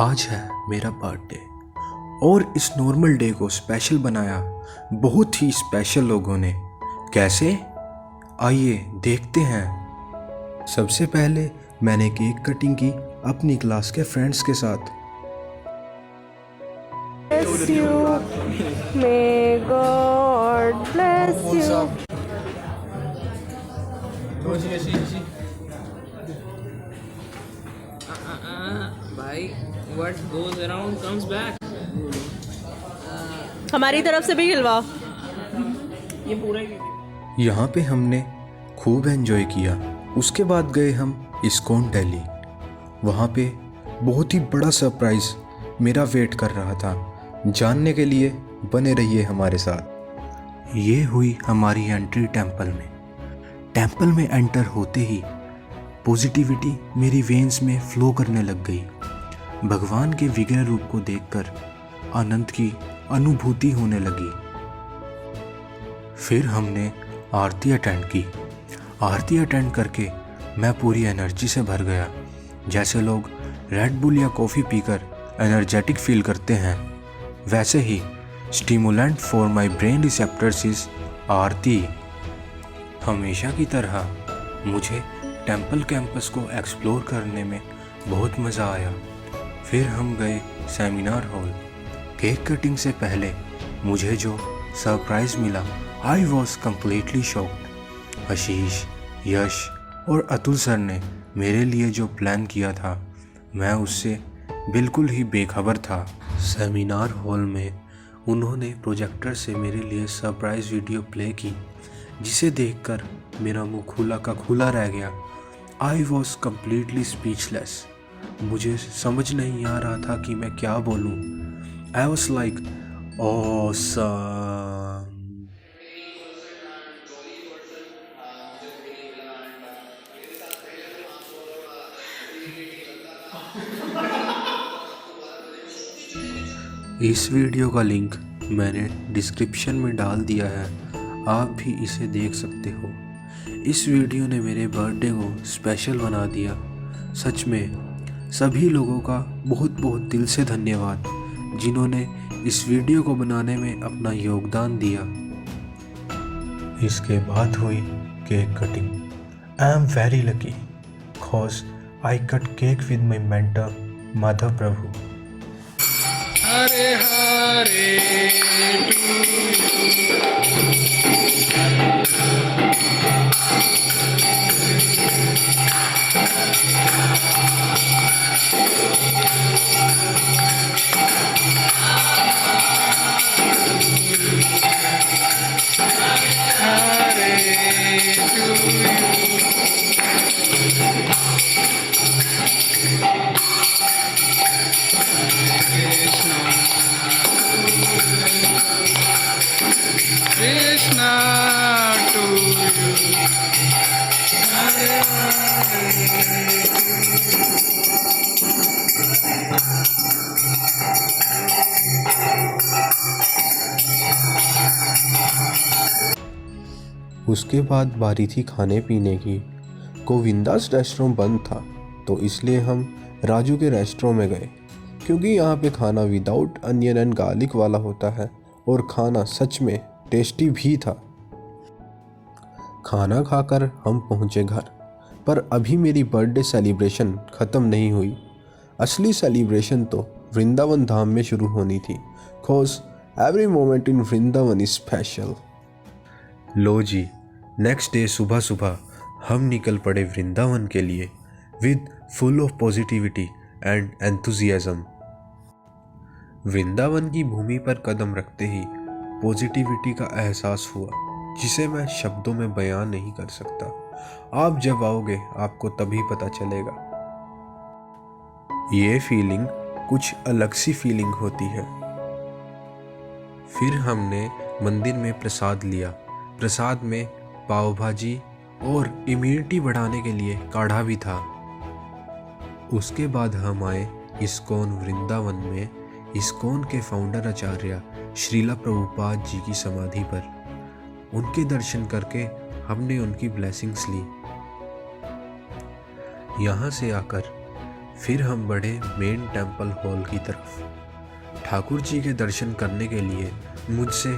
आज है मेरा बर्थडे और इस नॉर्मल डे को स्पेशल बनाया बहुत ही स्पेशल लोगों ने। कैसे? आइए देखते हैं। सबसे पहले मैंने केक कटिंग की अपनी क्लास के फ्रेंड्स के साथ। Bless you. May God bless you. भाई what goes around comes back. हमारी तरफ से भी खिलवाओ। ये पूरा ही यहाँ पे हमने खूब एंजॉय किया। उसके बाद गए हम इस्कॉन दिल्ली। वहाँ पे बहुत ही बड़ा सरप्राइज़ मेरा वेट कर रहा था। जानने के लिए बने रहिए हमारे साथ। ये हुई हमारी एंट्री टेंपल में। टेंपल में एंटर होते ही पॉजिटिविटी मेरी वेन्स में फ्लो करने लग गई। भगवान के विग्रह रूप को देखकर आनंद की अनुभूति होने लगी। फिर हमने आरती अटेंड की। आरती अटेंड करके मैं पूरी एनर्जी से भर गया। जैसे लोग रेड बुल या कॉफ़ी पीकर एनर्जेटिक फील करते हैं, वैसे ही stimulant for my brain receptors is Aarti. हमेशा की तरह मुझे टेंपल कैंपस को एक्सप्लोर करने में बहुत मज़ा आया। फिर हम गए सेमिनार हॉल। केक कटिंग से पहले मुझे जो सरप्राइज़ मिला, आई वॉज कम्प्लीटली शॉक्ड। आशीष, यश और अतुल सर ने मेरे लिए जो प्लान किया था, मैं उससे बिल्कुल ही बेखबर था। सेमिनार हॉल में उन्होंने प्रोजेक्टर से मेरे लिए सरप्राइज़ वीडियो प्ले की, जिसे देखकर मेरा मुंह खुला का खुला रह गया। I was completely speechless. मुझे समझ नहीं आ रहा था कि मैं क्या बोलूँ। I was like awesome. इस वीडियो का लिंक मैंने डिस्क्रिप्शन में डाल दिया है, आप भी इसे देख सकते हो। इस वीडियो ने मेरे बर्थडे को स्पेशल बना दिया। सच में सभी लोगों का बहुत बहुत दिल से धन्यवाद, जिन्होंने इस वीडियो को बनाने में अपना योगदान दिया। इसके बाद हुई cake cutting. I am very lucky because I cut cake with my mentor Madhav Prabhu. Hare Hare Krishna to you. Hare उसके बाद बारी थी खाने पीने की। गोविंदास रेस्टोरेंट बंद था, तो इसलिए हम राजू के रेस्टोरेंट में गए, क्योंकि यहाँ पे खाना विदाउट अनियन एंड गार्लिक वाला होता है और खाना सच में टेस्टी भी था। खाना खाकर हम पहुँचे घर, पर अभी मेरी बर्थडे सेलिब्रेशन ख़त्म नहीं हुई। असली सेलिब्रेशन तो वृंदावन धाम में शुरू होनी थी, because every moment in Vrindavan is special. लो जी, नेक्स्ट डे सुबह सुबह हम निकल पड़े वृंदावन के लिए with full of positivity and enthusiasm. Vrindavan की भूमि पर कदम रखते ही पॉजिटिविटी का एहसास हुआ, जिसे मैं शब्दों में बयान नहीं कर सकता। आप जब आओगे आपको तभी पता चलेगा। ये फीलिंग कुछ अलग सी फीलिंग होती है। फिर हमने मंदिर में प्रसाद लिया। प्रसाद में पाव भाजी और इम्यूनिटी बढ़ाने के लिए काढ़ा भी था। उसके बाद हम आए इस्कॉन वृंदावन में। इस्कॉन के फाउंडर आचार्य श्रीला प्रभुपाद जी की समाधि पर उनके दर्शन करके हमने उनकी ब्लेसिंग्स ली। यहाँ से आकर फिर हम बढ़े मेन टेम्पल हॉल की तरफ। ठाकुर जी के दर्शन करने के लिए मुझसे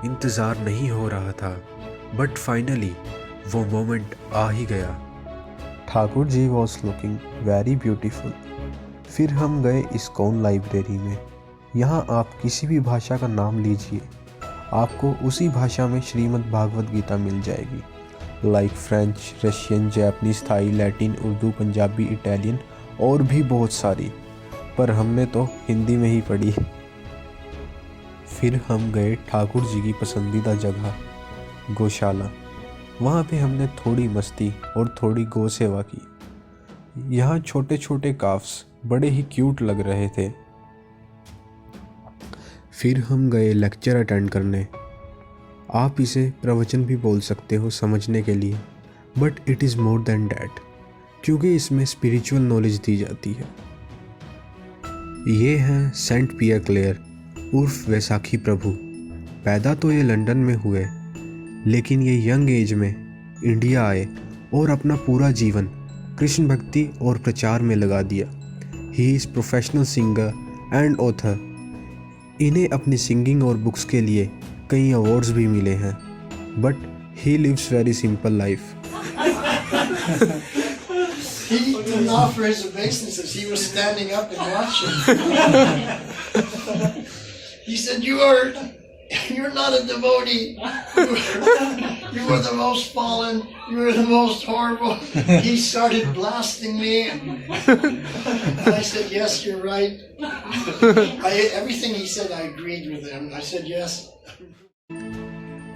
इंतज़ार नहीं हो रहा था, बट फाइनली वो मोमेंट आ ही गया। Thakur ji was looking very beautiful. फिर हम गए इस्कॉन लाइब्रेरी में। यहाँ आप किसी भी भाषा का नाम लीजिए, आपको उसी भाषा में श्रीमद् भागवत गीता मिल जाएगी, like French, Russian, Japanese, Thai, Latin, Urdu, Punjabi, Italian और भी बहुत सारी, पर हमने तो हिंदी में ही पढ़ी। फिर हम गए ठाकुर जी की पसंदीदा जगह गौशाला। वहाँ पे हमने थोड़ी मस्ती और थोड़ी गौ सेवा की। यहाँ छोटे छोटे काफ्स बड़े ही क्यूट लग रहे थे। फिर हम गए लेक्चर अटेंड करने। आप इसे प्रवचन भी बोल सकते हो समझने के लिए, but it is more than that, क्योंकि इसमें स्पिरिचुअल नॉलेज दी जाती है। ये हैं सेंट पियर क्लेयर उर्फ वैसाखी प्रभु। पैदा तो ये लंदन में हुए, लेकिन ये यंग एज में इंडिया आए और अपना पूरा जीवन कृष्ण भक्ति और प्रचार में लगा दिया। He is professional singer and author. इन्हें अपनी सिंगिंग और बुक्स के लिए कई अवार्ड्स भी मिले हैं, but he lives very simple life. He didn't offer his obeisances. He was standing up and watching. He said, "You're not a devotee. You were the most fallen. You were the most horrible." He started blasting me, and I said, "Yes, you're right." Everything he said, I agreed with him. I said, "Yes."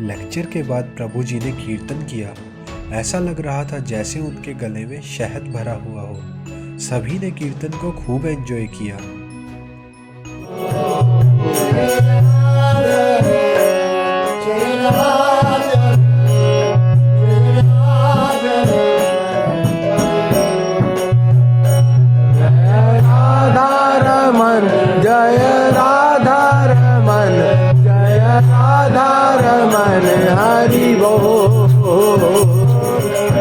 Lecture के बाद प्रभु जी ने कीर्तन किया। ऐसा लग रहा था जैसे उनके गले में शहद भरा हुआ हो। सभी ने कीर्तन को खूब एंजॉय किया। राधारमन जय राधारमन, जय राधारमन हरि बोल,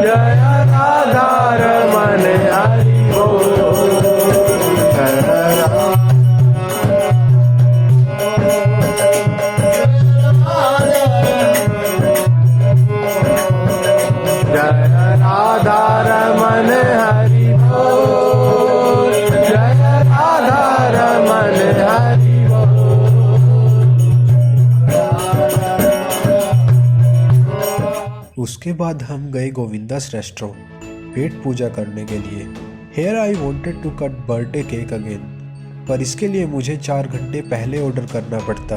जय राधारमन हरि बोल। जय राधारमन हरि बोल, जय राधारमन हरि बोल। उसके बाद हम गए गोविंदास रेस्टोरेंट पेट पूजा करने के लिए। Here I wanted to cut birthday cake again, पर इसके लिए मुझे 4 घंटे पहले ऑर्डर करना पड़ता।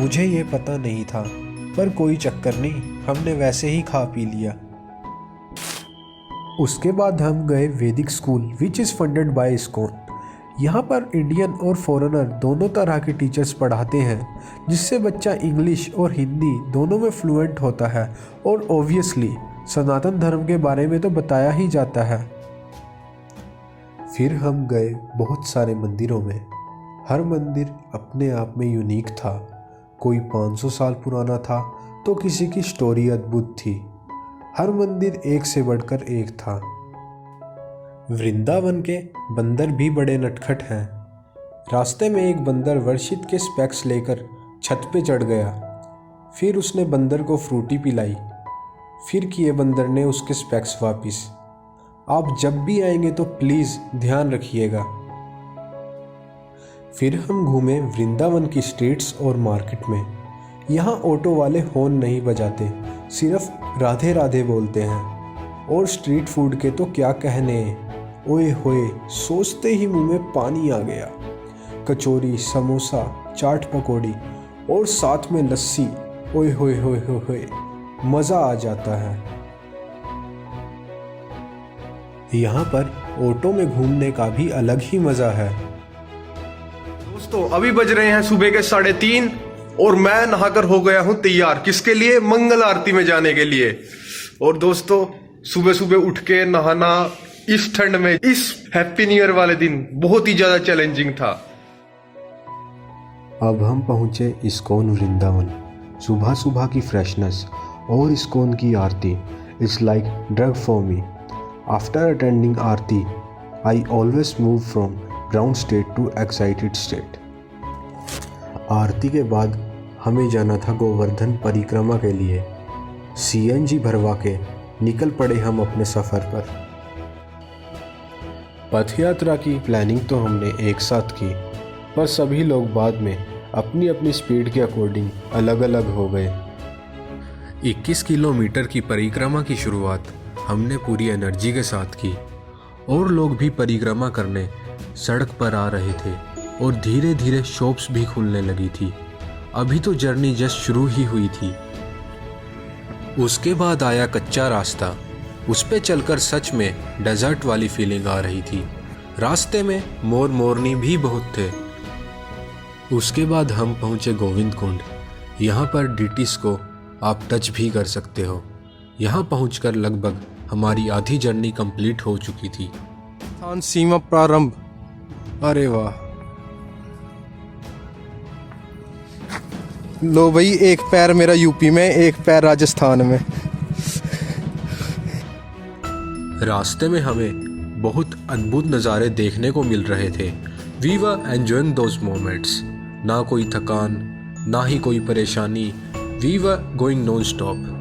मुझे ये पता नहीं था, पर कोई चक्कर नहीं, हमने वैसे ही खा पी लिया। उसके बाद हम गए वैदिक school which is funded by ISKCON. यहाँ पर इंडियन और फॉरेनर दोनों तरह के टीचर्स पढ़ाते हैं, जिससे बच्चा इंग्लिश और हिंदी दोनों में फ्लुएंट होता है, और ऑब्वियसली सनातन धर्म के बारे में तो बताया ही जाता है। फिर हम गए बहुत सारे मंदिरों में। हर मंदिर अपने आप में यूनिक था। कोई 500 साल पुराना था तो किसी की स्टोरी अद्भुत थी। हर मंदिर एक से बढ़कर एक था। वृंदावन के बंदर भी बड़े नटखट हैं। रास्ते में एक बंदर वर्षित के स्पेक्स लेकर छत पे चढ़ गया। फिर उसने बंदर को फ्रूटी पिलाई। फिर किए बंदर ने उसके स्पेक्स वापिस। आप जब भी आएंगे तो प्लीज़ ध्यान रखिएगा। फिर हम घूमे वृंदावन की स्ट्रीट्स और मार्केट में। यहाँ ऑटो वाले हॉर्न नहीं बजाते, सिर्फ राधे राधे बोलते हैं। और स्ट्रीट फूड के तो क्या कहने, ओए होए, सोचते ही मुंह में पानी आ गया। कचौरी, समोसा, चाट पकौड़ी और साथ में लस्सी, ओए होए होए होए होए, मज़ा आ जाता है। यहाँ पर ऑटो में घूमने का भी अलग ही मज़ा है। दोस्तों अभी बज रहे हैं सुबह के 3:30 और मैं नहाकर हो गया हूं तैयार। किसके लिए? मंगल आरती में जाने के लिए। और दोस्तों सुबह सुबह उठ के नहाना इस ठंड में, इस हैप्पी न्यू ईयर वाले दिन बहुत ही ज्यादा चैलेंजिंग था। अब हम पहुँचे इस्कॉन वृंदावन। सुबह सुबह की फ्रेशनेस और इस्कॉन की Aarti it's like drug for me. After attending Aarti I always move from ground state to excited state. Aarti के बाद हमें जाना था गोवर्धन परिक्रमा के लिए। CNG भरवा के निकल पड़े हम अपने सफ़र पर। पथ यात्रा की प्लानिंग तो हमने एक साथ की, पर सभी लोग बाद में अपनी अपनी स्पीड के अकॉर्डिंग अलग अलग हो गए। 21 किलोमीटर की परिक्रमा की शुरुआत हमने पूरी एनर्जी के साथ की और लोग भी परिक्रमा करने सड़क पर आ रहे थे और धीरे धीरे शॉप्स भी खुलने लगी थी। अभी तो जर्नी जस्ट शुरू ही हुई थी। उसके बाद आया कच्चा रास्ता। उस पे चलकर सच में डेजर्ट वाली फीलिंग आ रही थी। रास्ते में मोर मोरनी भी बहुत थे। उसके बाद हम पहुंचे गोविंद कुंड। यहाँ पर डीटीज को आप टच भी कर सकते हो। यहाँ पहुंचकर लगभग हमारी आधी जर्नी कंप्लीट हो चुकी थी। सीमा प्रारंभ। अरे वाह, लो भाई, एक पैर मेरा यूपी में, एक पैर राजस्थान में। रास्ते में हमें बहुत अद्भुत नज़ारे देखने को मिल रहे थे। We were enjoying those moments. ना कोई थकान, ना ही कोई परेशानी। We were going non stop.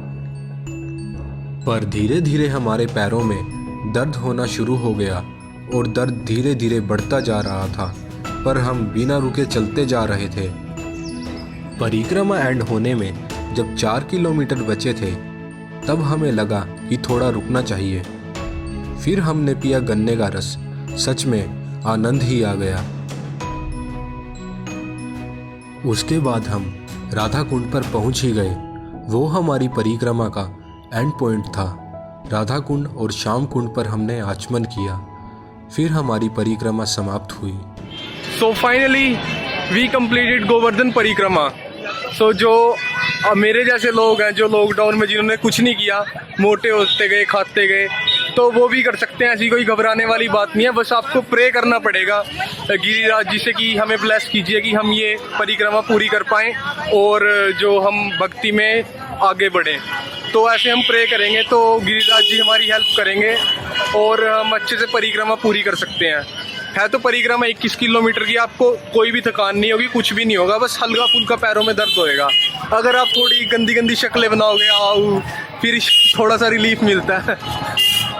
पर धीरे धीरे हमारे पैरों में दर्द होना शुरू हो गया और दर्द धीरे धीरे बढ़ता जा रहा था, पर हम बिना रुके चलते जा रहे थे। परिक्रमा एंड होने में जब 4 किलोमीटर बचे थे, तब हमें लगा कि थोड़ा रुकना चाहिए। फिर हमने पिया गन्ने का रस। सच में आनंद ही आ गया। उसके बाद हम राधा कुंड पर पहुंच ही गए। वो हमारी परिक्रमा का एंड पॉइंट था। राधा कुंड और श्याम कुंड पर हमने आचमन किया। फिर हमारी परिक्रमा समाप्त हुई। So finally we completed Govardhan परिक्रमा। सो जो मेरे जैसे लोग हैं, जो लॉकडाउन में जिन्होंने कुछ नहीं किया, मोटे होते गए, खाते गए, तो वो भी कर सकते हैं। ऐसी कोई घबराने वाली बात नहीं है। बस आपको प्रे करना पड़ेगा गिरिराज जी से कि हमें ब्लेस कीजिए कि हम ये परिक्रमा पूरी कर पाएँ और जो हम भक्ति में आगे बढ़ें। तो ऐसे हम प्रे करेंगे तो गिरिराज जी हमारी हेल्प करेंगे और हम अच्छे से परिक्रमा पूरी कर सकते हैं। है तो परिक्रमा 21 किलोमीटर की। आपको कोई भी थकान नहीं होगी, कुछ भी नहीं होगा, बस हल्का फुल्का पैरों में दर्द होएगा। अगर आप थोड़ी गंदी गंदी शक्लें बनाओगे, आओ, फिर थोड़ा सा रिलीफ मिलता है।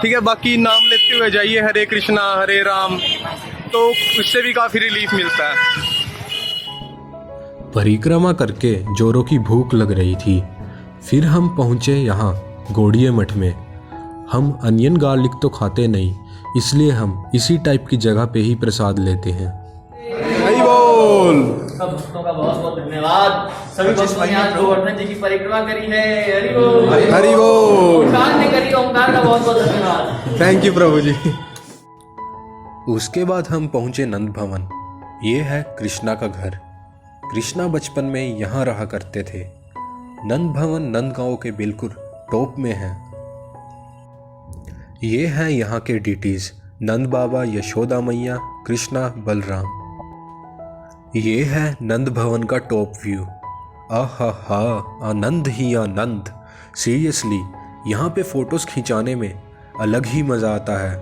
ठीक है, बाकी नाम लेते हुए जाइए, हरे कृष्णा हरे राम, तो उससे भी काफ़ी रिलीफ मिलता है। परिक्रमा करके जोरों की भूख लग रही थी। फिर हम पहुँचे यहाँ गौड़िया मठ में। हम अनियन गार्लिक तो खाते नहीं, इसलिए हम इसी टाइप की जगह पे ही प्रसाद लेते हैं। हरि बोल। सब भक्तों का बहुत बहुत धन्यवाद। सभी भक्तों ने आज गोवर्धन जी की परिक्रमा करी है। हरि बोल। हरि बोल। ओंकार ने करी, ओंकार का बहुत बहुत धन्यवाद। थैंक यू प्रभु जी। उसके बाद हम पहुंचे नंद भवन। ये है कृष्णा का घर। कृष्णा बचपन में यहाँ रहा करते थे। नंद भवन नंदगांव के बिल्कुल टॉप में है। ये हैं यहाँ के डीटीज: नंद बाबा, यशोदा मैया, कृष्णा, बलराम। ये है नंद भवन का टॉप व्यू। आहा हा, आनंद ही आनंद। सीरियसली यहाँ पे फ़ोटोज़ खिंचाने में अलग ही मज़ा आता है।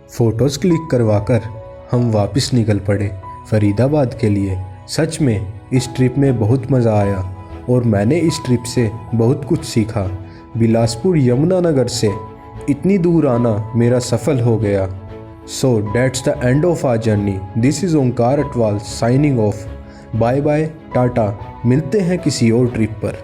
फ़ोटोज़ क्लिक करवाकर हम वापस निकल पड़े फरीदाबाद के लिए। सच में इस ट्रिप में बहुत मज़ा आया और मैंने इस ट्रिप से बहुत कुछ सीखा। बिलासपुर यमुनानगर से इतनी दूर आना मेरा सफल हो गया। So that's the end of our journey. This is Omkar Atwal signing off. Bye bye, tata. मिलते हैं किसी और ट्रिप पर।